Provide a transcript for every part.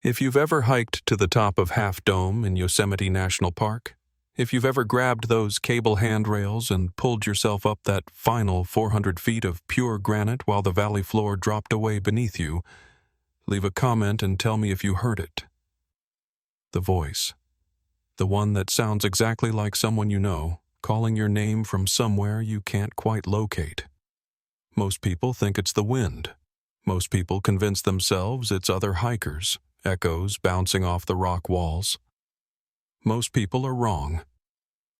If you've ever hiked to the top of Half Dome in Yosemite National Park, if you've ever grabbed those cable handrails and pulled yourself up that final 400 feet of pure granite while the valley floor dropped away beneath you, leave a comment and tell me if you heard it. The voice. The one that sounds exactly like someone you know, calling your name from somewhere you can't quite locate. Most people think it's the wind. Most people convince themselves it's other hikers, echoes bouncing off the rock walls. Most people are wrong.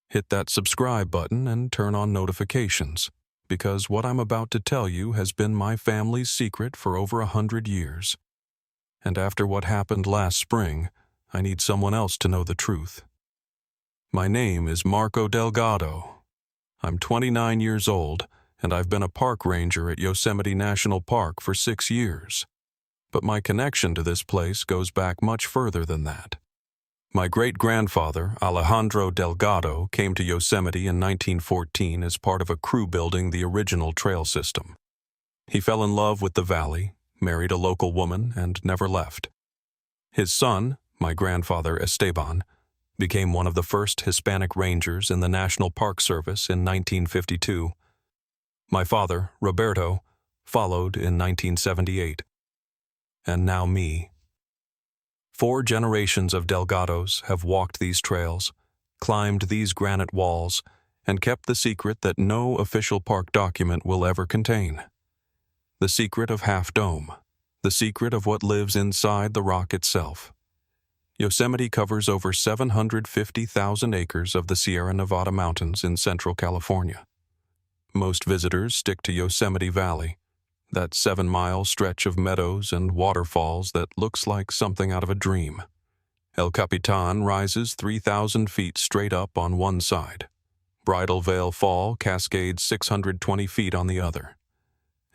Hit that subscribe button and turn on notifications, because what I'm about to tell you has been my family's secret for over 100 years. And after what happened last spring, I need someone else to know the truth. My name is Marco Delgado. I'm 29 years old, and I've been a park ranger at Yosemite National Park for 6 years. But my connection to this place goes back much further than that. My great-grandfather, Alejandro Delgado, came to Yosemite in 1914 as part of a crew building the original trail system. He fell in love with the valley, married a local woman, and never left. His son, my grandfather Esteban, became one of the first Hispanic rangers in the National Park Service in 1952. My father, Roberto, followed in 1978. And now me. 4 generations of Delgados have walked these trails, climbed these granite walls, and kept the secret that no official park document will ever contain. The secret of Half Dome, the secret of what lives inside the rock itself. Yosemite covers over 750,000 acres of the Sierra Nevada mountains in central California. Most visitors stick to Yosemite Valley, that 7-mile stretch of meadows and waterfalls that looks like something out of a dream. El Capitan rises 3,000 feet straight up on one side. Bridal Veil Fall cascades 620 feet on the other.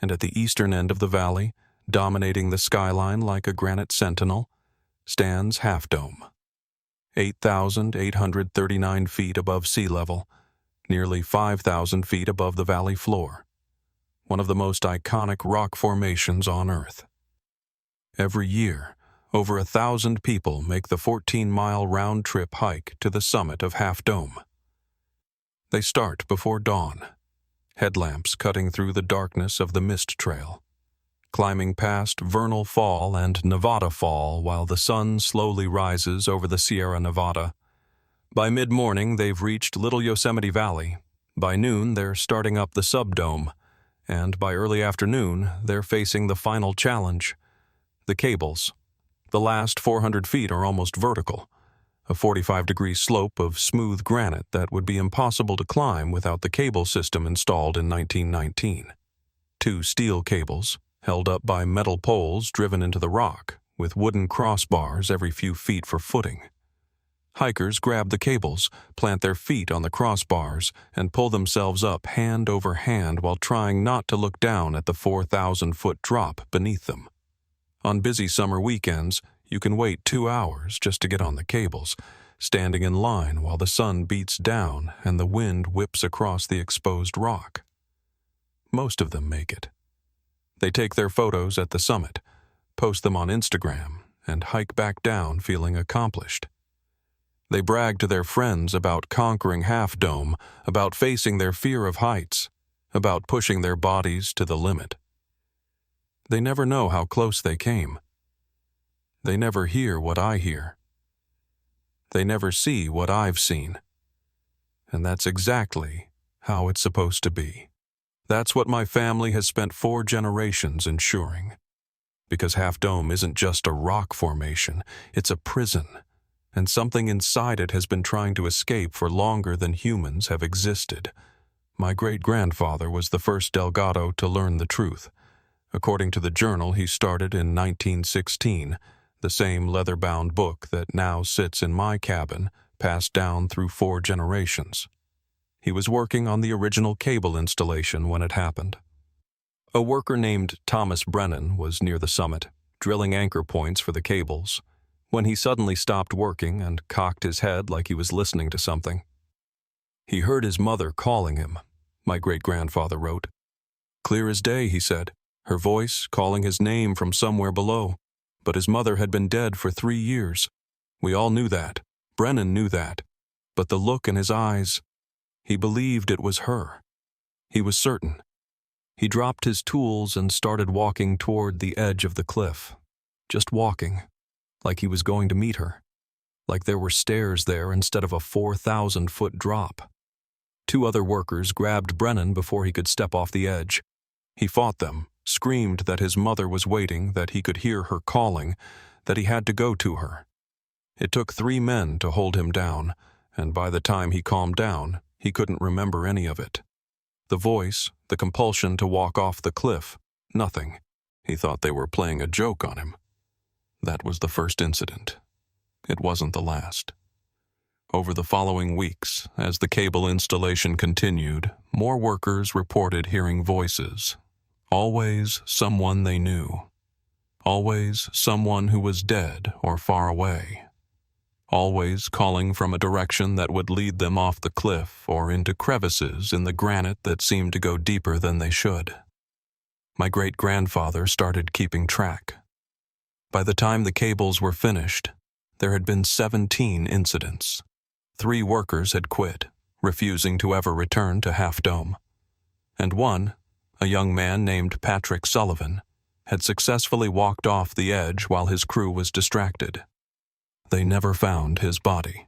And at the eastern end of the valley, dominating the skyline like a granite sentinel, stands Half Dome. 8,839 feet above sea level, nearly 5,000 feet above the valley floor. One of the most iconic rock formations on Earth. Every year, over 1,000 people make the 14-mile round-trip hike to the summit of Half Dome. They start before dawn, headlamps cutting through the darkness of the mist trail, climbing past Vernal Fall and Nevada Fall while the sun slowly rises over the Sierra Nevada. By mid-morning, they've reached Little Yosemite Valley. By noon, they're starting up the subdome. And by early afternoon, they're facing the final challenge, the cables. The last 400 feet are almost vertical, a 45-degree slope of smooth granite that would be impossible to climb without the cable system installed in 1919. 2 steel cables, held up by metal poles driven into the rock, with wooden crossbars every few feet for footing. Hikers grab the cables, plant their feet on the crossbars, and pull themselves up hand over hand while trying not to look down at the 4,000-foot drop beneath them. On busy summer weekends, you can wait 2 hours just to get on the cables, standing in line while the sun beats down and the wind whips across the exposed rock. Most of them make it. They take their photos at the summit, post them on Instagram, and hike back down feeling accomplished. They brag to their friends about conquering Half Dome, about facing their fear of heights, about pushing their bodies to the limit. They never know how close they came. They never hear what I hear. They never see what I've seen. And that's exactly how it's supposed to be. That's what my family has spent 4 generations ensuring. Because Half Dome isn't just a rock formation, it's a prison. And something inside it has been trying to escape for longer than humans have existed. My great-grandfather was the first Delgado to learn the truth. According to the journal he started in 1916, the same leather-bound book that now sits in my cabin, passed down through 4 generations. He was working on the original cable installation when it happened. A worker named Thomas Brennan was near the summit, drilling anchor points for the cables, when he suddenly stopped working and cocked his head like he was listening to something. He heard his mother calling him, my great-grandfather wrote. Clear as day, he said, her voice calling his name from somewhere below, But his mother had been dead for 3 years. We all knew that. Brennan knew that. But the look in his eyes, he believed it was her. He was certain. He dropped his tools and started walking toward the edge of the cliff. Just walking, like he was going to meet her. Like there were stairs there instead of a 4,000-foot drop. 2 other workers grabbed Brennan before he could step off the edge. He fought them, screamed that his mother was waiting, that he could hear her calling, that he had to go to her. It took 3 men to hold him down, and by the time he calmed down, he couldn't remember any of it. The voice, the compulsion to walk off the cliff, nothing. He thought they were playing a joke on him. That was the first incident. It wasn't the last. Over the following weeks, as the cable installation continued, more workers reported hearing voices. Always someone they knew. Always someone who was dead or far away. Always calling from a direction that would lead them off the cliff or into crevices in the granite that seemed to go deeper than they should. My great-grandfather started keeping track. By the time the cables were finished, there had been 17 incidents. 3 workers had quit, refusing to ever return to Half Dome. And one, a young man named Patrick Sullivan, had successfully walked off the edge while his crew was distracted. They never found his body.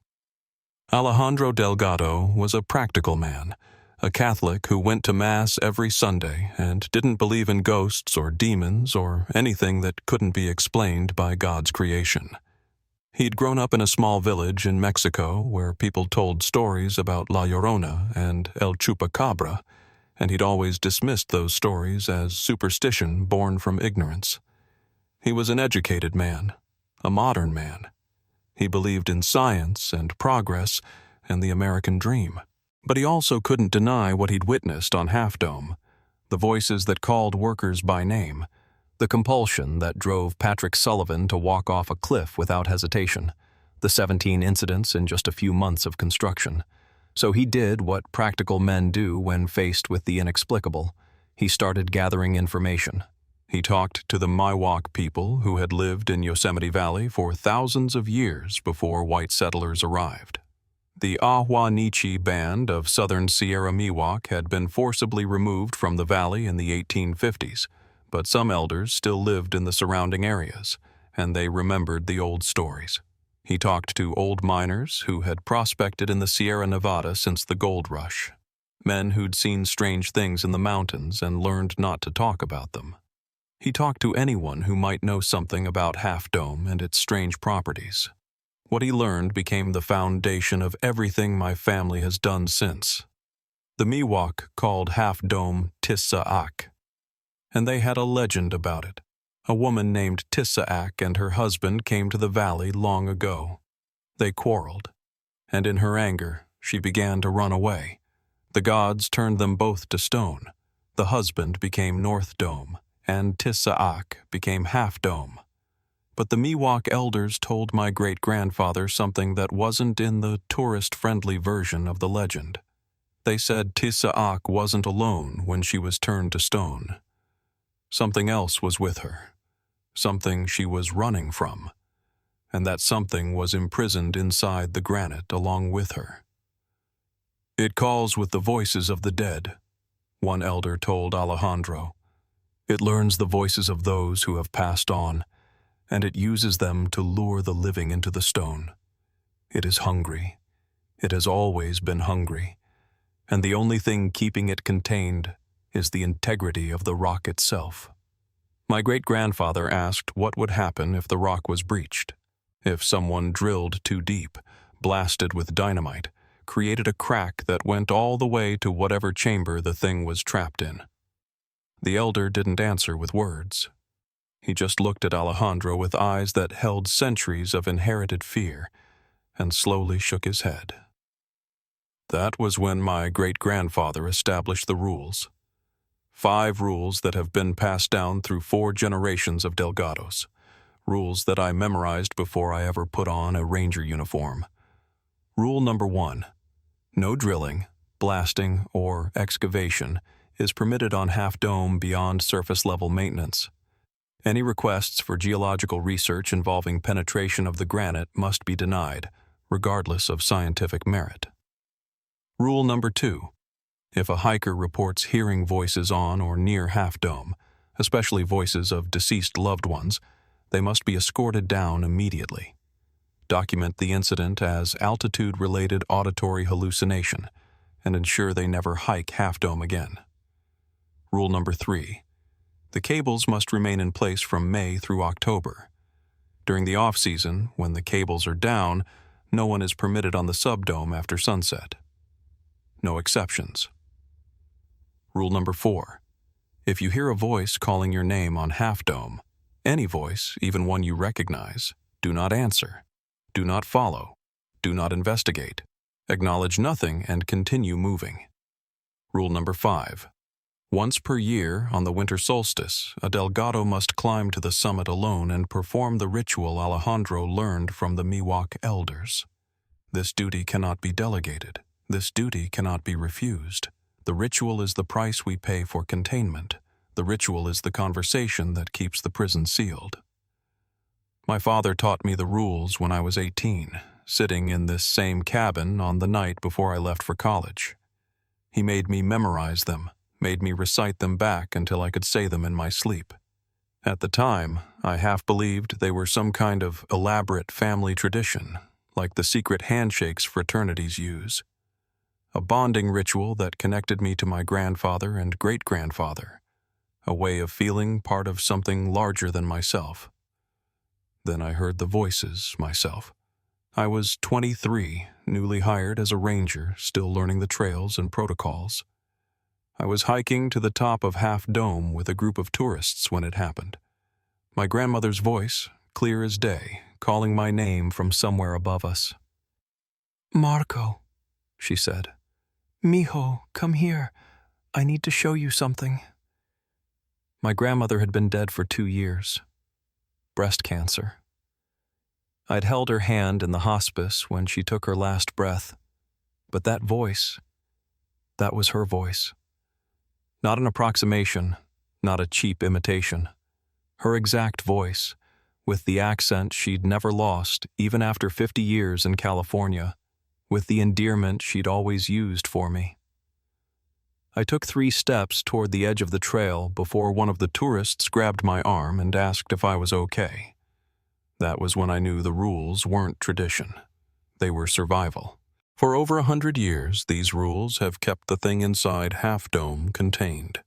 Alejandro Delgado was a practical man, a Catholic who went to Mass every Sunday and didn't believe in ghosts or demons or anything that couldn't be explained by God's creation. He'd grown up in a small village in Mexico where people told stories about La Llorona and El Chupacabra, and he'd always dismissed those stories as superstition born from ignorance. He was an educated man, a modern man. He believed in science and progress and the American dream. But he also couldn't deny what he'd witnessed on Half Dome, the voices that called workers by name, the compulsion that drove Patrick Sullivan to walk off a cliff without hesitation, the 17 incidents in just a few months of construction. So he did what practical men do when faced with the inexplicable. He started gathering information. He talked to the Miwok people who had lived in Yosemite Valley for thousands of years before white settlers arrived. The Ahwahneechee band of southern Sierra Miwok had been forcibly removed from the valley in the 1850s, but some elders still lived in the surrounding areas, and they remembered the old stories. He talked to old miners who had prospected in the Sierra Nevada since the gold rush, men who'd seen strange things in the mountains and learned not to talk about them. He talked to anyone who might know something about Half Dome and its strange properties. What he learned became the foundation of everything my family has done since. The Miwok called Half Dome Tissaak, and they had a legend about it. A woman named Tissaak and her husband came to the valley long ago. They quarreled, and in her anger, she began to run away. The gods turned them both to stone. The husband became North Dome, and Tissaak became Half Dome. But the Miwok elders told my great-grandfather something that wasn't in the tourist-friendly version of the legend. They said Tissaak wasn't alone when she was turned to stone. Something else was with her, something she was running from, and that something was imprisoned inside the granite along with her. "It calls with the voices of the dead," one elder told Alejandro. "It learns the voices of those who have passed on, and it uses them to lure the living into the stone. It is hungry. It has always been hungry, and the only thing keeping it contained is the integrity of the rock itself." My great-grandfather asked what would happen if the rock was breached, if someone drilled too deep, blasted with dynamite, created a crack that went all the way to whatever chamber the thing was trapped in. The elder didn't answer with words. He just looked at Alejandro with eyes that held centuries of inherited fear, and slowly shook his head. That was when my great-grandfather established the rules. 5 rules that have been passed down through 4 generations of Delgados. Rules that I memorized before I ever put on a ranger uniform. Rule number 1. No drilling, blasting, or excavation is permitted on Half Dome beyond surface-level maintenance. Any requests for geological research involving penetration of the granite must be denied, regardless of scientific merit. Rule number 2. If a hiker reports hearing voices on or near Half Dome, especially voices of deceased loved ones, they must be escorted down immediately. Document the incident as altitude-related auditory hallucination and ensure they never hike Half Dome again. Rule number 3. The cables must remain in place from May through October. During the off-season, when the cables are down, no one is permitted on the subdome after sunset. No exceptions. Rule number 4. If you hear a voice calling your name on Half Dome, any voice, even one you recognize, do not answer. Do not follow. Do not investigate. Acknowledge nothing and continue moving. Rule number 5. Once per year, on the winter solstice, a Delgado must climb to the summit alone and perform the ritual Alejandro learned from the Miwok elders. This duty cannot be delegated. This duty cannot be refused. The ritual is the price we pay for containment. The ritual is the conversation that keeps the prison sealed. My father taught me the rules when I was 18, sitting in this same cabin on the night before I left for college. He made me memorize them, made me recite them back until I could say them in my sleep. At the time, I half believed they were some kind of elaborate family tradition, like the secret handshakes fraternities use. A bonding ritual that connected me to my grandfather and great-grandfather, a way of feeling part of something larger than myself. Then I heard the voices myself. I was 23, newly hired as a ranger, still learning the trails and protocols. I was hiking to the top of Half Dome with a group of tourists when it happened. My grandmother's voice, clear as day, calling my name from somewhere above us. "Marco," she said. "Mijo, come here. I need to show you something." My grandmother had been dead for 2 years. Breast cancer. I'd held her hand in the hospice when she took her last breath, but that voice, that was her voice. Not an approximation, not a cheap imitation. Her exact voice, with the accent she'd never lost even after 50 years in California, with the endearment she'd always used for me. I took 3 steps toward the edge of the trail before one of the tourists grabbed my arm and asked if I was okay. That was when I knew the rules weren't tradition. They were survival. For over 100 years, these rules have kept the thing inside Half Dome contained.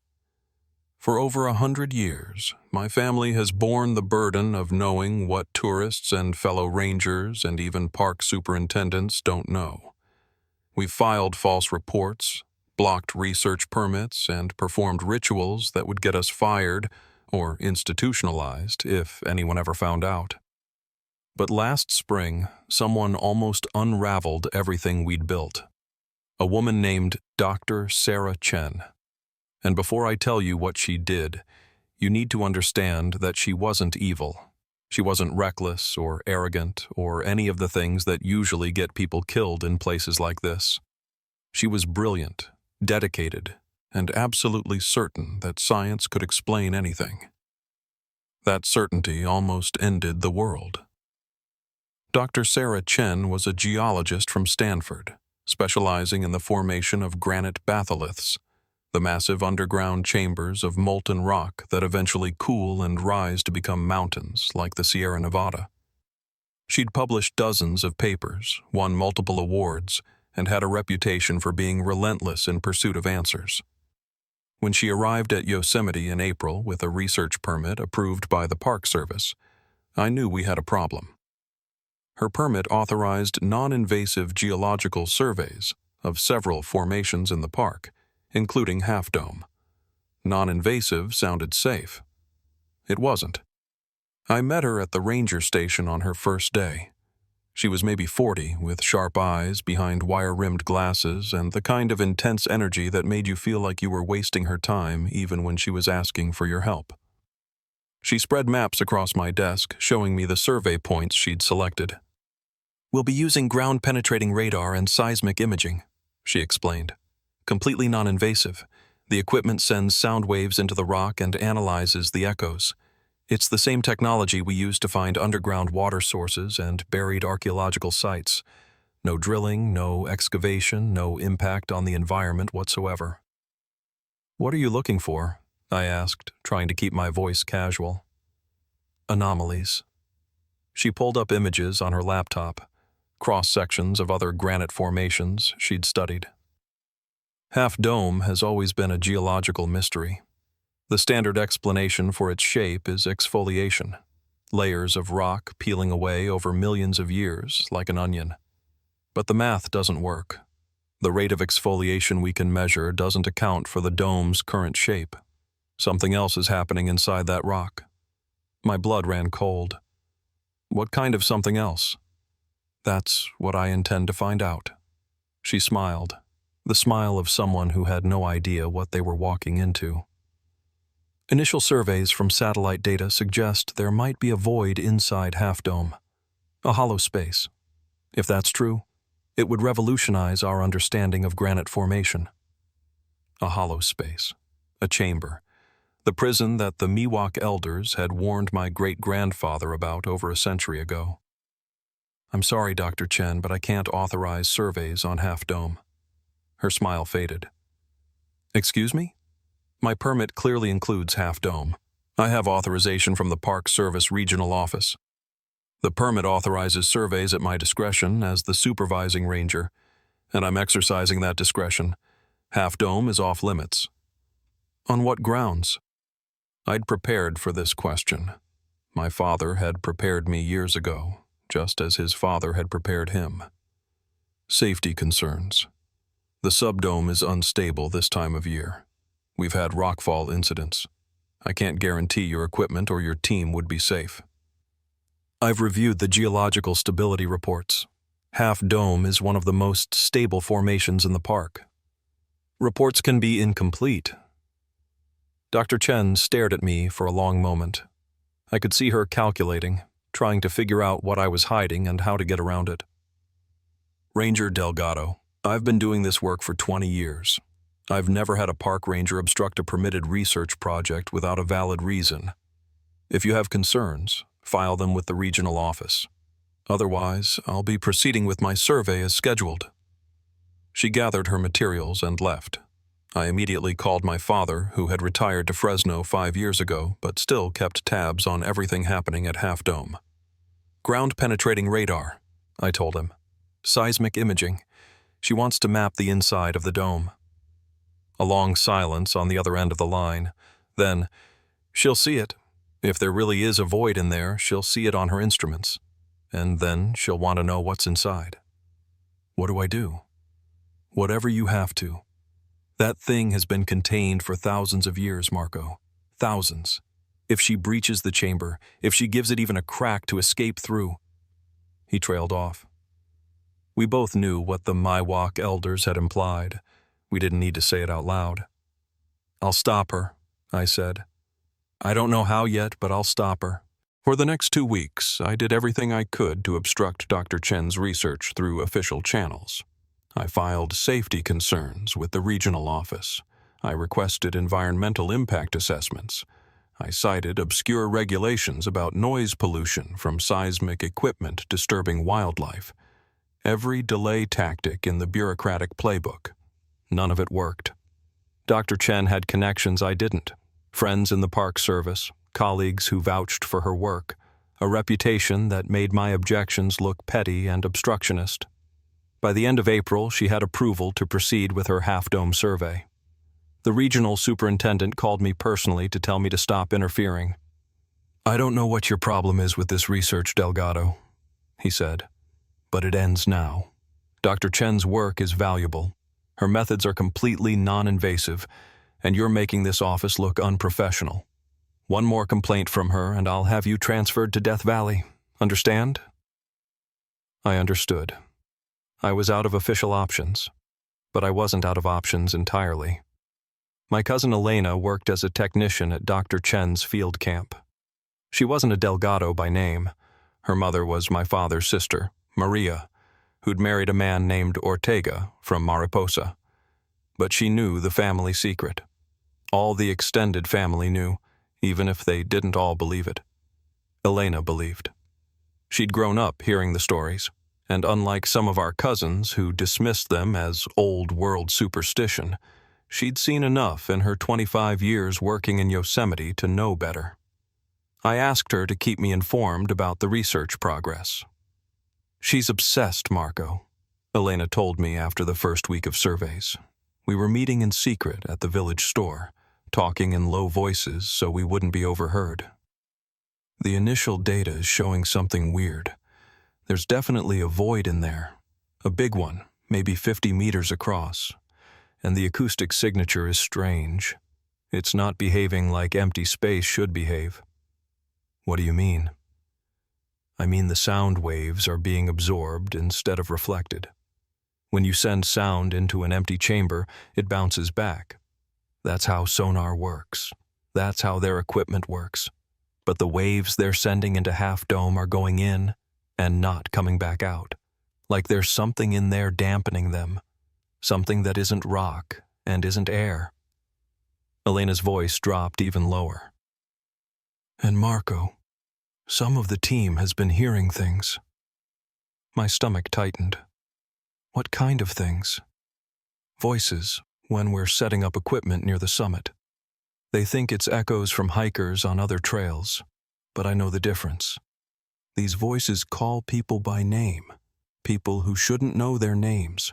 For over 100 years, my family has borne the burden of knowing what tourists and fellow rangers and even park superintendents don't know. We've filed false reports, blocked research permits, and performed rituals that would get us fired or institutionalized if anyone ever found out. But last spring, someone almost unraveled everything we'd built. A woman named Dr. Sarah Chen. And before I tell you what she did, you need to understand that she wasn't evil. She wasn't reckless or arrogant or any of the things that usually get people killed in places like this. She was brilliant, dedicated, and absolutely certain that science could explain anything. That certainty almost ended the world. Dr. Sarah Chen was a geologist from Stanford, specializing in the formation of granite batholiths, the massive underground chambers of molten rock that eventually cool and rise to become mountains like the Sierra Nevada. She'd published dozens of papers, won multiple awards, and had a reputation for being relentless in pursuit of answers. When she arrived at Yosemite in April with a research permit approved by the Park Service, I knew we had a problem. Her permit authorized non-invasive geological surveys of several formations in the park, including Half Dome. Non-invasive sounded safe. It wasn't. I met her at the ranger station on her first day. She was maybe 40, with sharp eyes behind wire-rimmed glasses and the kind of intense energy that made you feel like you were wasting her time even when she was asking for your help. She spread maps across my desk, showing me the survey points she'd selected. "We'll be using ground-penetrating radar and seismic imaging," she explained. "Completely non-invasive. The equipment sends sound waves into the rock and analyzes the echoes. It's the same technology we use to find underground water sources and buried archaeological sites. No drilling, no excavation, no impact on the environment whatsoever. "What are you looking for?" I asked, trying to keep my voice casual. "Anomalies." She pulled up images on her laptop, cross-sections of other granite formations she'd studied. Half Dome has always been a geological mystery. The standard explanation for its shape is exfoliation, layers of rock peeling away over millions of years like an onion. But the math doesn't work. The rate of exfoliation we can measure doesn't account for the dome's current shape. Something else is happening inside that rock. My blood ran cold. What kind of something else? That's what I intend to find out. She smiled, the smile of someone who had no idea what they were walking into. Initial surveys from satellite data suggest there might be a void inside Half Dome, a hollow space. If that's true, it would revolutionize our understanding of granite formation. A hollow space, a chamber, the prison that the Miwok elders had warned my great-grandfather about over a century ago. "I'm sorry, Dr. Chen, but I can't authorize surveys on Half Dome." Her smile faded. "Excuse me? My permit clearly includes Half Dome. I have authorization from the Park Service Regional Office. The permit authorizes surveys at my discretion as the supervising ranger, and I'm exercising that discretion. Half Dome is off limits." "On what grounds?" I'd prepared for this question. My father had prepared me years ago, just as his father had prepared him. "Safety concerns. The subdome is unstable this time of year. We've had rockfall incidents. I can't guarantee your equipment or your team would be safe." "I've reviewed the geological stability reports. Half Dome is one of the most stable formations in the park. Reports can be incomplete." Dr. Chen stared at me for a long moment. I could see her calculating, trying to figure out what I was hiding and how to get around it. "Ranger Delgado, I've been doing this work for 20 years. I've never had a park ranger obstruct a permitted research project without a valid reason. If you have concerns, file them with the regional office. Otherwise, I'll be proceeding with my survey as scheduled." She gathered her materials and left. I immediately called my father, who had retired to Fresno 5 years ago, but still kept tabs on everything happening at Half Dome. "Ground-penetrating radar," I told him. "Seismic imaging. She wants to map the inside of the dome." A long silence on the other end of the line. Then, "She'll see it. If there really is a void in there, she'll see it on her instruments. And then she'll want to know what's inside." "What do I do?" "Whatever you have to. That thing has been contained for thousands of years, Marco. Thousands. If she breaches the chamber, if she gives it even a crack to escape through..." He trailed off. We both knew what the Miwok elders had implied. We didn't need to say it out loud. "I'll stop her," I said. "I don't know how yet, but I'll stop her." For the next 2 weeks, I did everything I could to obstruct Dr. Chen's research through official channels. I filed safety concerns with the regional office. I requested environmental impact assessments. I cited obscure regulations about noise pollution from seismic equipment disturbing wildlife. Every delay tactic in the bureaucratic playbook. None of it worked. Dr. Chen had connections I didn't. Friends in the Park Service, colleagues who vouched for her work, a reputation that made my objections look petty and obstructionist. By the end of April, she had approval to proceed with her half-dome survey. The regional superintendent called me personally to tell me to stop interfering. "I don't know what your problem is with this research, Delgado," he said, "but it ends now. Dr. Chen's work is valuable. Her methods are completely non-invasive, and you're making this office look unprofessional. One more complaint from her, and I'll have you transferred to Death Valley. Understand?" I understood. I was out of official options, but I wasn't out of options entirely. My cousin Elena worked as a technician at Dr. Chen's field camp. She wasn't a Delgado by name. Her mother was my father's sister, Maria, who'd married a man named Ortega from Mariposa. But she knew the family secret. All the extended family knew, even if they didn't all believe it. Elena believed. She'd grown up hearing the stories, and unlike some of our cousins who dismissed them as old-world superstition, she'd seen enough in her 25 years working in Yosemite to know better. I asked her to keep me informed about the research progress. "She's obsessed, Marco," Elena told me after the first week of surveys. We were meeting in secret at the village store, talking in low voices so we wouldn't be overheard. "The initial data is showing something weird. There's definitely a void in there, a big one, maybe 50 meters across, and the acoustic signature is strange. It's not behaving like empty space should behave." "What do you mean?" "I mean the sound waves are being absorbed instead of reflected. When you send sound into an empty chamber, it bounces back. That's how sonar works. That's how their equipment works. But the waves they're sending into Half Dome are going in and not coming back out. Like there's something in there dampening them. Something that isn't rock and isn't air." Elena's voice dropped even lower. "And Marco, some of the team has been hearing things." My stomach tightened. "What kind of things?" "Voices, when we're setting up equipment near the summit. They think it's echoes from hikers on other trails, but I know the difference. These voices call people by name, people who shouldn't know their names.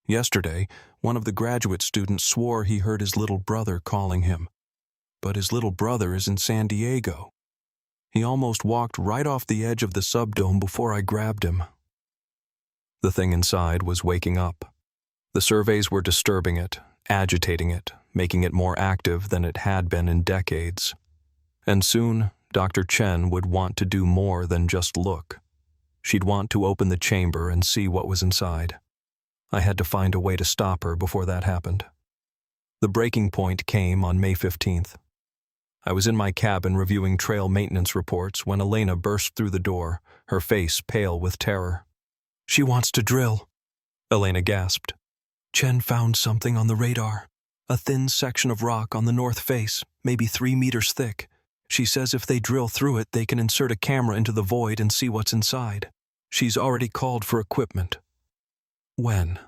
Yesterday, one of the graduate students swore he heard his little brother calling him, but his little brother is in San Diego. He almost walked right off the edge of the subdome before I grabbed him." The thing inside was waking up. The surveys were disturbing it, agitating it, making it more active than it had been in decades. And soon, Dr. Chen would want to do more than just look. She'd want to open the chamber and see what was inside. I had to find a way to stop her before that happened. The breaking point came on May 15th. I was in my cabin reviewing trail maintenance reports when Elena burst through the door, her face pale with terror. "She wants to drill," Elena gasped. "Chen found something on the radar. A thin section of rock on the north face, maybe 3 meters thick. She says if they drill through it, they can insert a camera into the void and see what's inside. She's already called for equipment." "When?"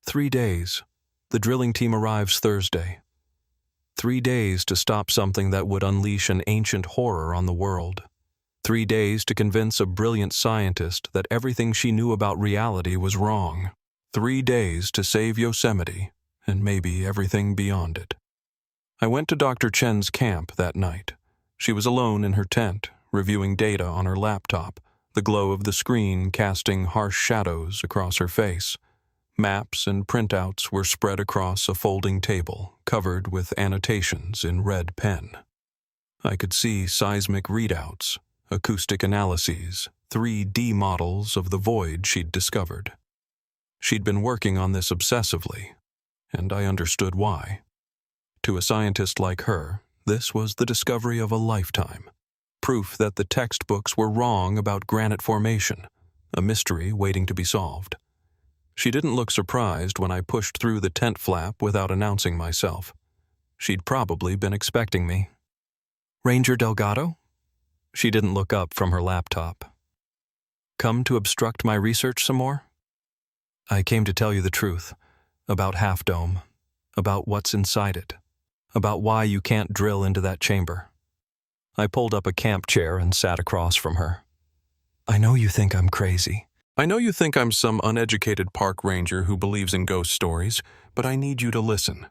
3 days. The drilling team arrives Thursday. 3 days to stop something that would unleash an ancient horror on the world. 3 days to convince a brilliant scientist that everything she knew about reality was wrong. 3 days to save Yosemite, and maybe everything beyond it. I went to Dr. Chen's camp that night. She was alone in her tent, reviewing data on her laptop, the glow of the screen casting harsh shadows across her face. Maps and printouts were spread across a folding table, covered with annotations in red pen. I could see seismic readouts, acoustic analyses, 3D models of the void she'd discovered. She'd been working on this obsessively, and I understood why. To a scientist like her, this was the discovery of a lifetime. Proof that the textbooks were wrong about granite formation, a mystery waiting to be solved. She didn't look surprised when I pushed through the tent flap without announcing myself. She'd probably been expecting me. "Ranger Delgado?" She didn't look up from her laptop. "Come to obstruct my research some more?" "I came to tell you the truth, about Half Dome, about what's inside it, about why you can't drill into that chamber." I pulled up a camp chair and sat across from her. "I know you think I'm crazy. I know you think I'm some uneducated park ranger who believes in ghost stories, but I need you to listen.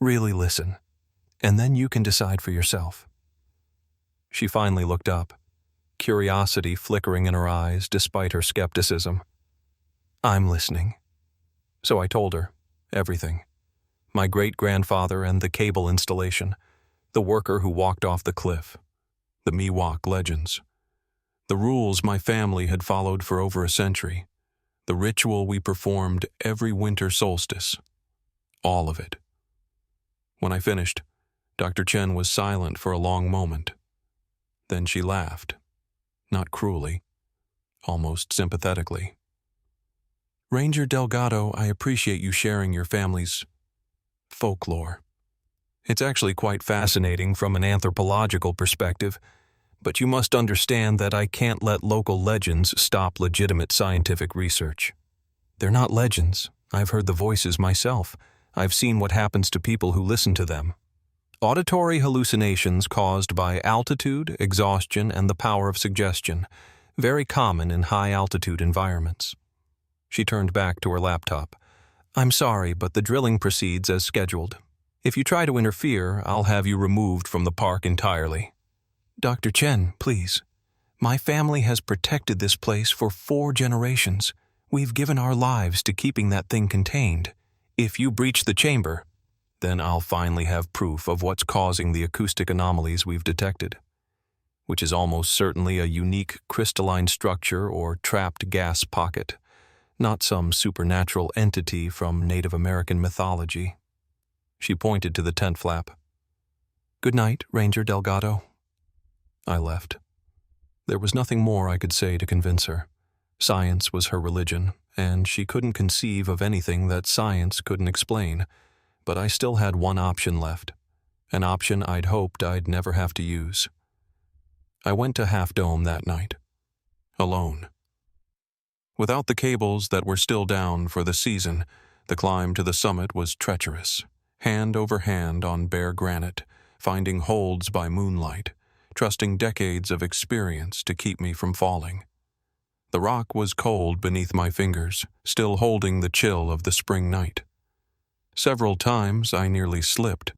Really listen. And then you can decide for yourself." She finally looked up, curiosity flickering in her eyes despite her skepticism. "I'm listening." So I told her everything. My great-grandfather and the cable installation, the worker who walked off the cliff, the Miwok legends, the rules my family had followed for over a century, the ritual we performed every winter solstice. All of it. When I finished, Dr. Chen was silent for a long moment. Then she laughed, not cruelly, almost sympathetically. "Ranger Delgado, I appreciate you sharing your family's folklore. It's actually quite fascinating from an anthropological perspective, but you must understand that I can't let local legends stop legitimate scientific research. They're not legends. I've heard the voices myself. I've seen what happens to people who listen to them. Auditory hallucinations caused by altitude, exhaustion, and the power of suggestion, very common in high-altitude environments. She turned back to her laptop. I'm sorry, but the drilling proceeds as scheduled. If you try to interfere, I'll have you removed from the park entirely. Dr. Chen, please. My family has protected this place for 4 generations. We've given our lives to keeping that thing contained. If you breach the chamber, then I'll finally have proof of what's causing the acoustic anomalies we've detected, which is almost certainly a unique crystalline structure or trapped gas pocket, not some supernatural entity from Native American mythology. She pointed to the tent flap. Good night, Ranger Delgado. I left. There was nothing more I could say to convince her. Science was her religion, and she couldn't conceive of anything that science couldn't explain, but I still had one option left, an option I'd hoped I'd never have to use. I went to Half Dome that night, alone. Without the cables that were still down for the season, the climb to the summit was treacherous, hand over hand on bare granite, finding holds by moonlight, trusting decades of experience to keep me from falling. The rock was cold beneath my fingers, still holding the chill of the spring night. Several times I nearly slipped,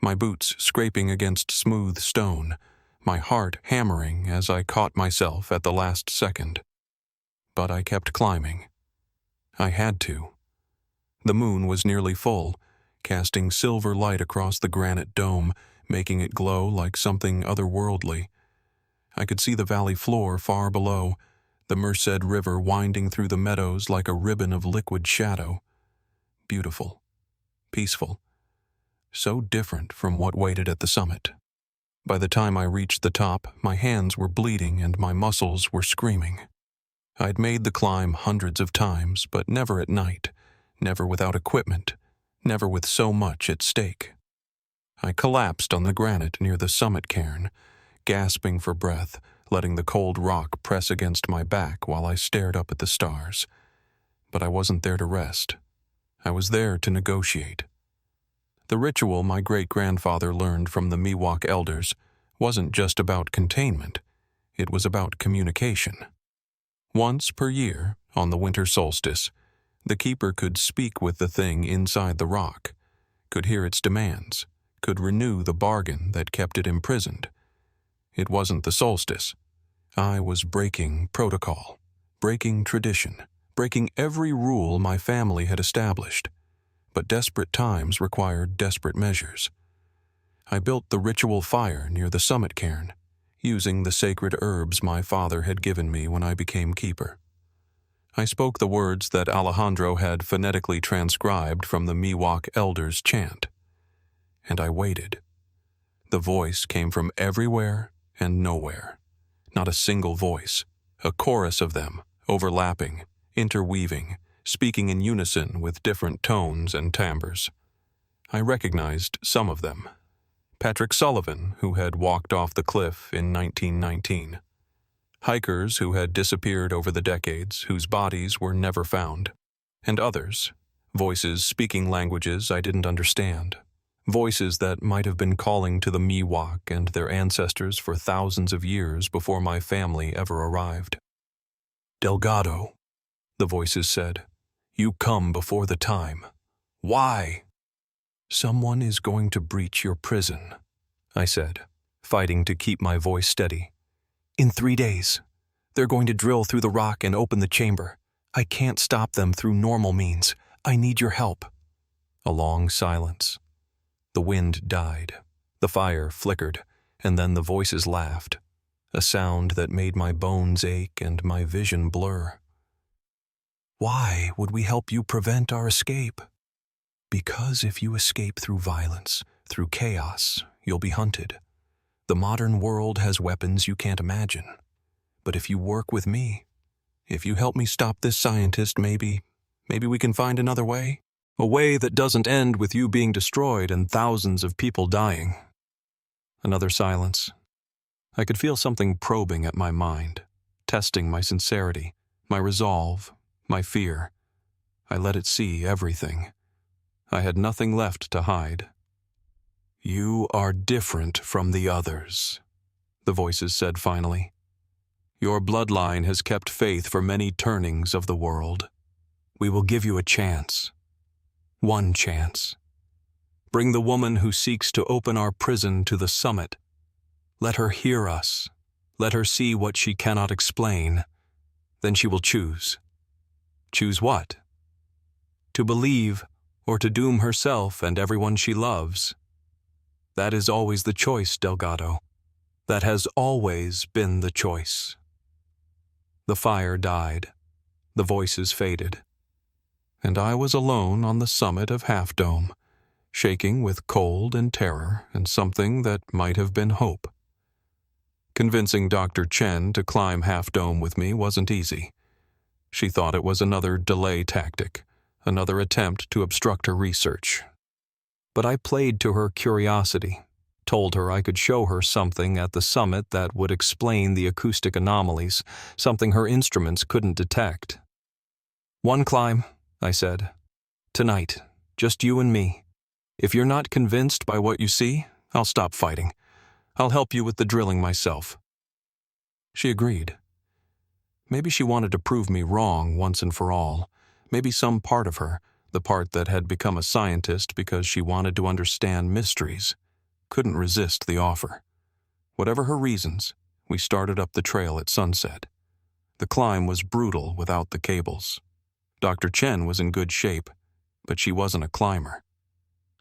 my boots scraping against smooth stone, my heart hammering as I caught myself at the last second. But I kept climbing. I had to. The moon was nearly full, casting silver light across the granite dome, making it glow like something otherworldly. I could see the valley floor far below, the Merced River winding through the meadows like a ribbon of liquid shadow. Beautiful. Peaceful. So different from what waited at the summit. By the time I reached the top, my hands were bleeding and my muscles were screaming. I'd made the climb hundreds of times, but never at night, never without equipment, never with so much at stake. I collapsed on the granite near the summit cairn, gasping for breath, letting the cold rock press against my back while I stared up at the stars. But I wasn't there to rest. I was there to negotiate. The ritual my great-grandfather learned from the Miwok elders wasn't just about containment, it was about communication. Once per year, on the winter solstice, the keeper could speak with the thing inside the rock, could hear its demands, could renew the bargain that kept it imprisoned. It wasn't the solstice. I was breaking protocol, breaking tradition, breaking every rule my family had established. But desperate times required desperate measures. I built the ritual fire near the summit cairn, using the sacred herbs my father had given me when I became keeper. I spoke the words that Alejandro had phonetically transcribed from the Miwok elders' chant. And I waited. The voice came from everywhere and nowhere. Not a single voice, a chorus of them, overlapping, interweaving, speaking in unison with different tones and timbres. I recognized some of them. Patrick Sullivan, who had walked off the cliff in 1919. Hikers who had disappeared over the decades, whose bodies were never found. And others, voices speaking languages I didn't understand. Voices that might have been calling to the Miwok and their ancestors for thousands of years before my family ever arrived. Delgado, the voices said, you come before the time. Why? Someone is going to breach your prison, I said, fighting to keep my voice steady. In 3 days. They're going to drill through the rock and open the chamber. I can't stop them through normal means. I need your help. A long silence. The wind died. The fire flickered, and then the voices laughed, a sound that made my bones ache and my vision blur. Why would we help you prevent our escape? Because if you escape through violence, through chaos, you'll be hunted. The modern world has weapons you can't imagine. But if you work with me, if you help me stop this scientist, maybe we can find another way. A way that doesn't end with you being destroyed and thousands of people dying. Another silence. I could feel something probing at my mind, testing my sincerity, my resolve, my fear. I let it see everything. I had nothing left to hide. You are different from the others, the voices said finally. Your bloodline has kept faith for many turnings of the world. We will give you a chance. One chance. Bring the woman who seeks to open our prison to the summit. Let her hear us. Let her see what she cannot explain. Then she will choose. Choose what? To believe or to doom herself and everyone she loves. That is always the choice, Delgado. That has always been the choice. The fire died. The voices faded. And I was alone on the summit of Half Dome, shaking with cold and terror and something that might have been hope. Convincing Dr. Chen to climb Half Dome with me wasn't easy. She thought it was another delay tactic, another attempt to obstruct her research. But I played to her curiosity, told her I could show her something at the summit that would explain the acoustic anomalies, something her instruments couldn't detect. One climb, I said. Tonight, just you and me. If you're not convinced by what you see, I'll stop fighting. I'll help you with the drilling myself. She agreed. Maybe she wanted to prove me wrong once and for all. Maybe some part of her, the part that had become a scientist because she wanted to understand mysteries, couldn't resist the offer. Whatever her reasons, we started up the trail at sunset. The climb was brutal without the cables. Dr. Chen was in good shape, but she wasn't a climber.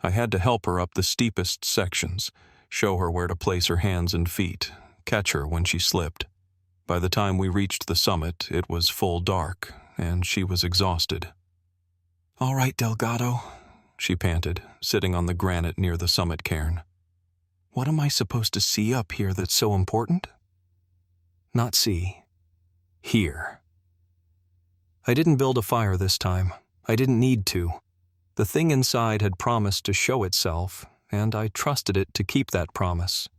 I had to help her up the steepest sections, show her where to place her hands and feet, catch her when she slipped. By the time we reached the summit, it was full dark, and she was exhausted. "All right, Delgado," she panted, sitting on the granite near the summit cairn. "What am I supposed to see up here that's so important?" Not see. Hear. I didn't build a fire this time. I didn't need to. The thing inside had promised to show itself, and I trusted it to keep that promise.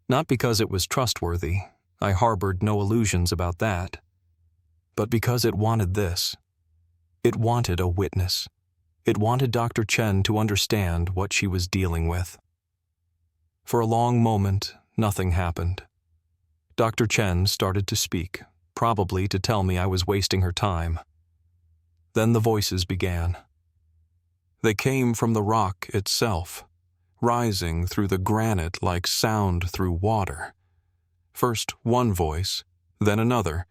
Not because it was trustworthy. I harbored no illusions about that. But because it wanted this. It wanted a witness. It wanted Dr. Chen to understand what she was dealing with. For a long moment, nothing happened. Dr. Chen started to speak, probably to tell me I was wasting her time. Then the voices began. They came from the rock itself, rising through the granite like sound through water. First one voice, then another,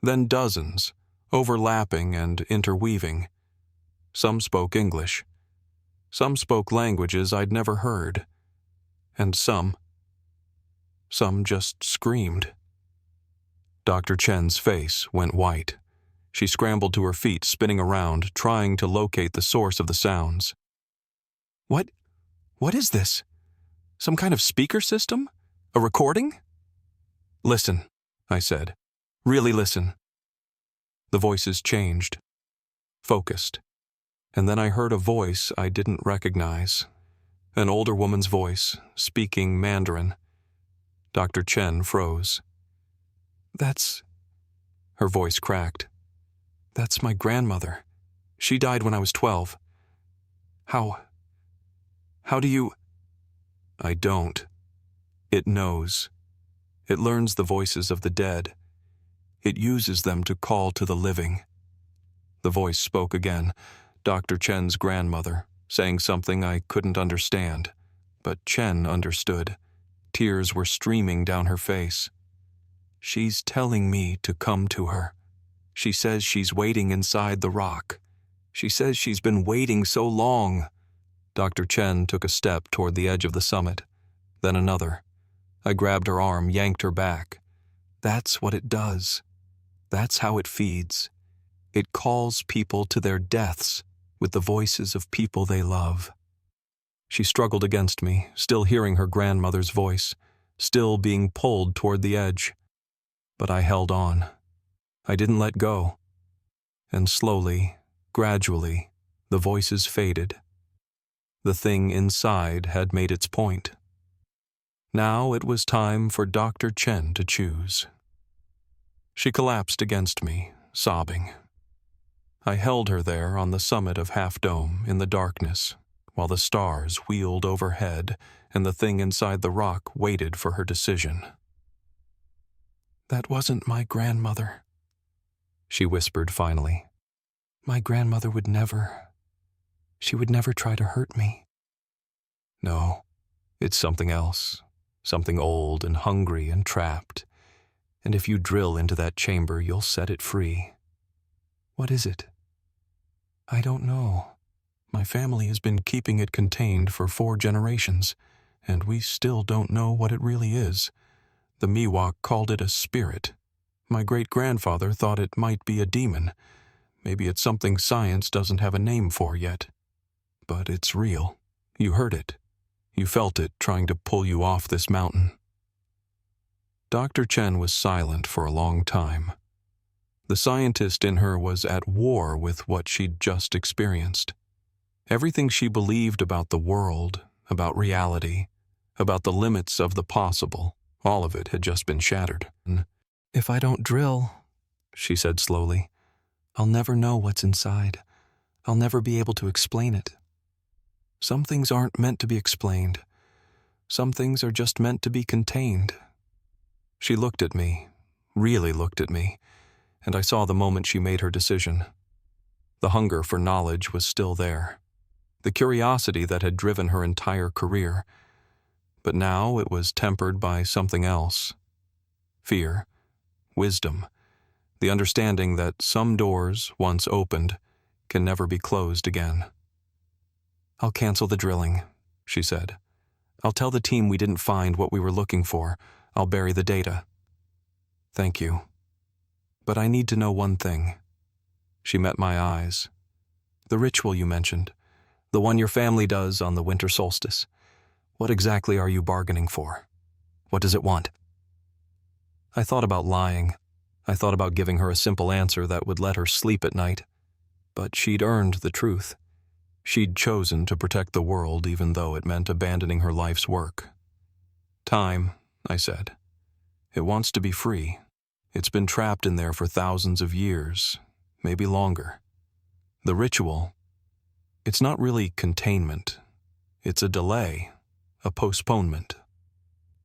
then dozens, overlapping and interweaving. Some spoke English. Some spoke languages I'd never heard. And some just screamed. Dr. Chen's face went white. She scrambled to her feet, spinning around, trying to locate the source of the sounds. What is this? Some kind of speaker system? A recording?" "Listen," I said. "Really listen." The voices changed, focused, and then I heard a voice I didn't recognize. An older woman's voice, speaking Mandarin. Dr. Chen froze. "That's..." Her voice cracked. "That's my grandmother. She died when I was 12. How do you..." "I don't. It knows. It learns the voices of the dead. It uses them to call to the living." The voice spoke again, Dr. Chen's grandmother, saying something I couldn't understand. But Chen understood. Tears were streaming down her face. "She's telling me to come to her. She says she's waiting inside the rock. She says she's been waiting so long." Dr. Chen took a step toward the edge of the summit, then another. I grabbed her arm, yanked her back. "That's what it does. That's how it feeds. It calls people to their deaths with the voices of people they love." She struggled against me, still hearing her grandmother's voice, still being pulled toward the edge. But I held on. I didn't let go. And slowly, gradually, The voices faded. The thing inside had made its point. Now it was time for Dr. Chen to choose. She collapsed against me, sobbing. I held her there on the summit of Half Dome in the darkness, while the stars wheeled overhead and the thing inside the rock waited for her decision. "That wasn't my grandmother," she whispered finally. "My grandmother would never. She would never try to hurt me." "No, it's something else, something old and hungry and trapped, and if you drill into that chamber, you'll set it free." "What is it?" "I don't know. My family has been keeping it contained for 4 generations, and we still don't know what it really is. The Miwok called it a spirit. My great-grandfather thought it might be a demon. Maybe it's something science doesn't have a name for yet. But it's real. You heard it. You felt it trying to pull you off this mountain." Dr. Chen was silent for a long time. The scientist in her was at war with what she'd just experienced. Everything she believed about the world, about reality, about the limits of the possible, all of it had just been shattered. "If I don't drill," she said slowly, "I'll never know what's inside. I'll never be able to explain it. Some things aren't meant to be explained. Some things are just meant to be contained." She looked at me, really looked at me, and I saw the moment she made her decision. The hunger for knowledge was still there, the curiosity that had driven her entire career, but now it was tempered by something else. Fear, wisdom, the understanding that some doors, once opened, can never be closed again. "I'll cancel the drilling," she said. "I'll tell the team we didn't find what we were looking for. I'll bury the data." "Thank you. But I need to know one thing." She met my eyes. "The ritual you mentioned, the one your family does on the winter solstice. What exactly are you bargaining for? What does it want?" I thought about lying. I thought about giving her a simple answer that would let her sleep at night. But she'd earned the truth. She'd chosen to protect the world even though it meant abandoning her life's work. "Time," I said. "It wants to be free. It's been trapped in there for thousands of years, maybe longer. The ritual, it's not really containment. It's a delay, a postponement.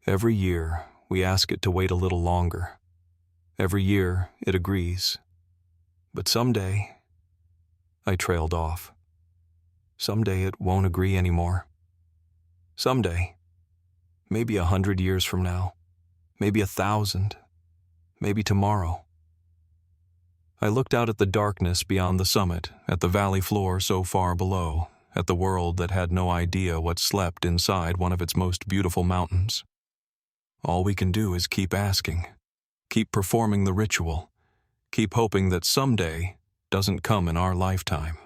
Every year, we ask it to wait a little longer. Every year, it agrees. But someday," I trailed off. "Someday it won't agree anymore. Someday, maybe 100 years from now, maybe 1,000, maybe tomorrow." I looked out at the darkness beyond the summit, at the valley floor so far below, at the world that had no idea what slept inside one of its most beautiful mountains. All we can do is keep asking, keep performing the ritual, keep hoping that someday doesn't come in our lifetime.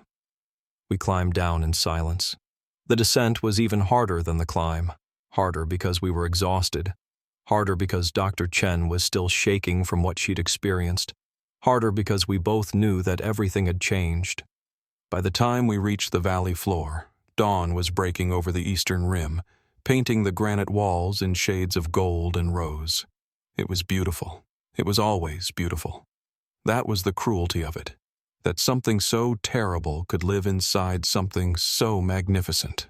We climbed down in silence. The descent was even harder than the climb, harder because we were exhausted, harder because Dr. Chen was still shaking from what she'd experienced, harder because we both knew that everything had changed. By the time we reached the valley floor, dawn was breaking over the eastern rim, painting the granite walls in shades of gold and rose. It was beautiful. It was always beautiful. That was the cruelty of it, that something so terrible could live inside something so magnificent.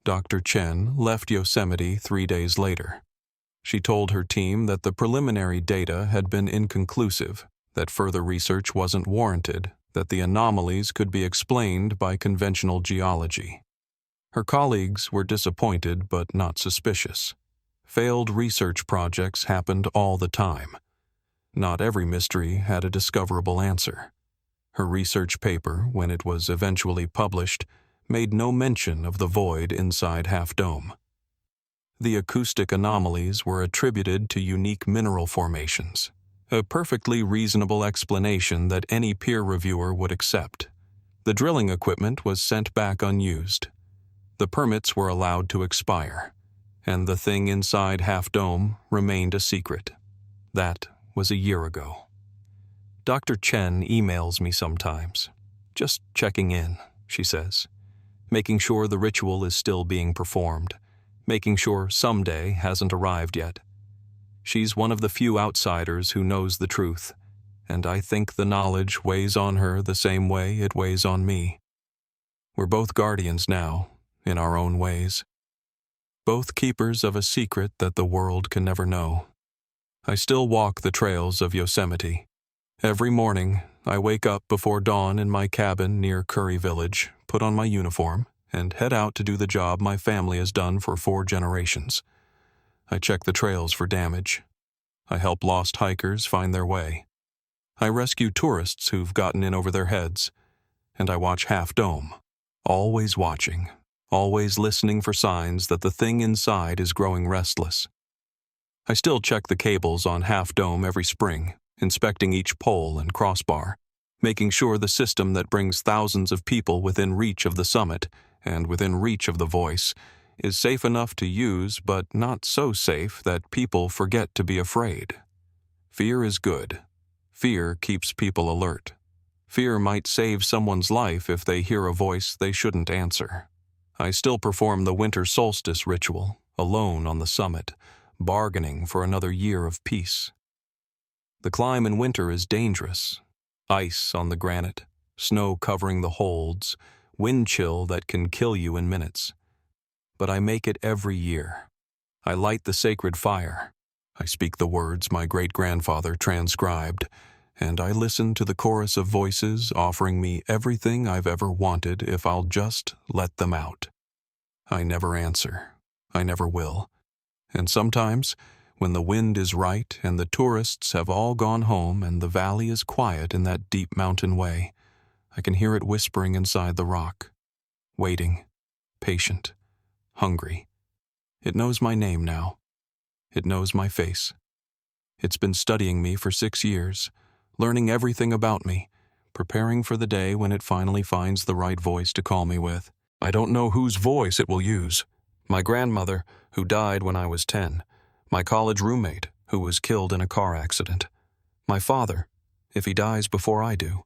Dr. Chen left Yosemite 3 days later. She told her team that the preliminary data had been inconclusive, that further research wasn't warranted, that the anomalies could be explained by conventional geology. Her colleagues were disappointed but not suspicious. Failed research projects happened all the time. Not every mystery had a discoverable answer. Her research paper, when it was eventually published, made no mention of the void inside Half Dome. The acoustic anomalies were attributed to unique mineral formations, a perfectly reasonable explanation that any peer reviewer would accept. The drilling equipment was sent back unused. The permits were allowed to expire, and the thing inside Half Dome remained a secret. That was a year ago. Dr. Chen emails me sometimes. Just checking in, she says, making sure the ritual is still being performed, making sure someday hasn't arrived yet. She's one of the few outsiders who knows the truth, and I think the knowledge weighs on her the same way it weighs on me. We're both guardians now, in our own ways. Both keepers of a secret that the world can never know. I still walk the trails of Yosemite. Every morning, I wake up before dawn in my cabin near Curry Village, put on my uniform, and head out to do the job my family has done for 4 generations. I check the trails for damage. I help lost hikers find their way. I rescue tourists who've gotten in over their heads. And I watch Half Dome, always watching, always listening for signs that the thing inside is growing restless. I still check the cables on Half Dome every spring, inspecting each pole and crossbar, making sure the system that brings thousands of people within reach of the summit and within reach of the voice is safe enough to use, but not so safe that people forget to be afraid. Fear is good. Fear keeps people alert. Fear might save someone's life if they hear a voice they shouldn't answer. I still perform the winter solstice ritual, alone on the summit, bargaining for another year of peace. The climb in winter is dangerous. Ice on the granite, snow covering the holds, wind chill that can kill you in minutes. But I make it every year. I light the sacred fire. I speak the words my great-grandfather transcribed, and I listen to the chorus of voices offering me everything I've ever wanted if I'll just let them out. I never answer. I never will. And sometimes, when the wind is right and the tourists have all gone home and the valley is quiet in that deep mountain way, I can hear it whispering inside the rock, waiting, patient, hungry. It knows my name now. It knows my face. It's been studying me for 6 years, learning everything about me, preparing for the day when it finally finds the right voice to call me with. I don't know whose voice it will use. My grandmother, who died when I was 10. My college roommate, who was killed in a car accident. My father, if he dies before I do.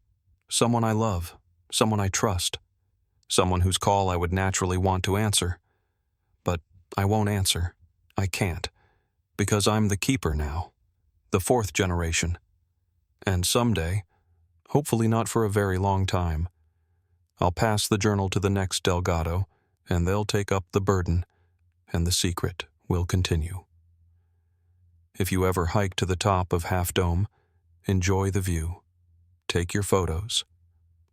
Someone I love, someone I trust. Someone whose call I would naturally want to answer. But I won't answer. I can't. Because I'm the keeper now. The 4th generation. And someday, hopefully not for a very long time, I'll pass the journal to the next Delgado, and they'll take up the burden, and the secret will continue. If you ever hike to the top of Half Dome, enjoy the view. Take your photos.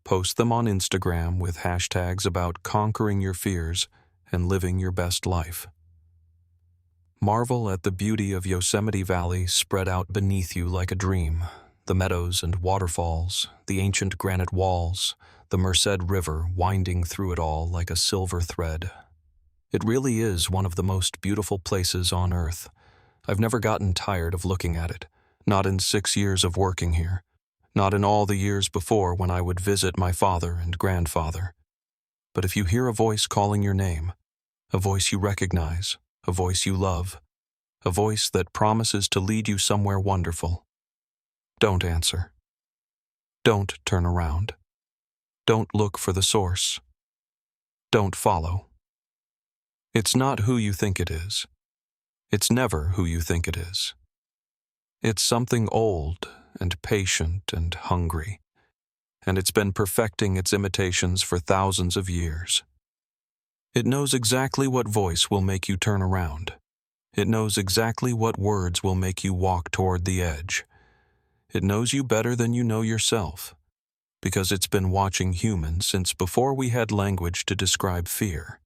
Post them on Instagram with hashtags about conquering your fears and living your best life. Marvel at the beauty of Yosemite Valley spread out beneath you like a dream. The meadows and waterfalls, the ancient granite walls, the Merced River winding through it all like a silver thread. It really is one of the most beautiful places on Earth. I've never gotten tired of looking at it, not in 6 years of working here, not in all the years before when I would visit my father and grandfather. But if you hear a voice calling your name, a voice you recognize, a voice you love, a voice that promises to lead you somewhere wonderful, don't answer. Don't turn around. Don't look for the source. Don't follow. It's not who you think it is. It's never who you think it is. It's something old and patient and hungry, and it's been perfecting its imitations for thousands of years. It knows exactly what voice will make you turn around. It knows exactly what words will make you walk toward the edge. It knows you better than you know yourself, because it's been watching humans since before we had language to describe fear.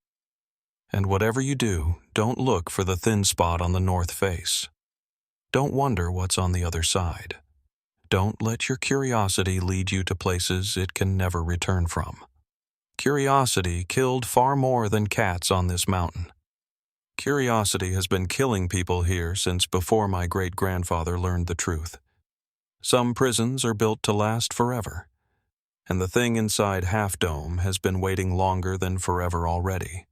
And whatever you do, don't look for the thin spot on the north face. Don't wonder what's on the other side. Don't let your curiosity lead you to places it can never return from. Curiosity killed far more than cats on this mountain. Curiosity has been killing people here since before my great-grandfather learned the truth. Some prisons are built to last forever, and the thing inside Half Dome has been waiting longer than forever already.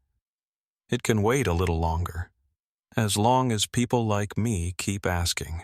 It can wait a little longer, as long as people like me keep asking.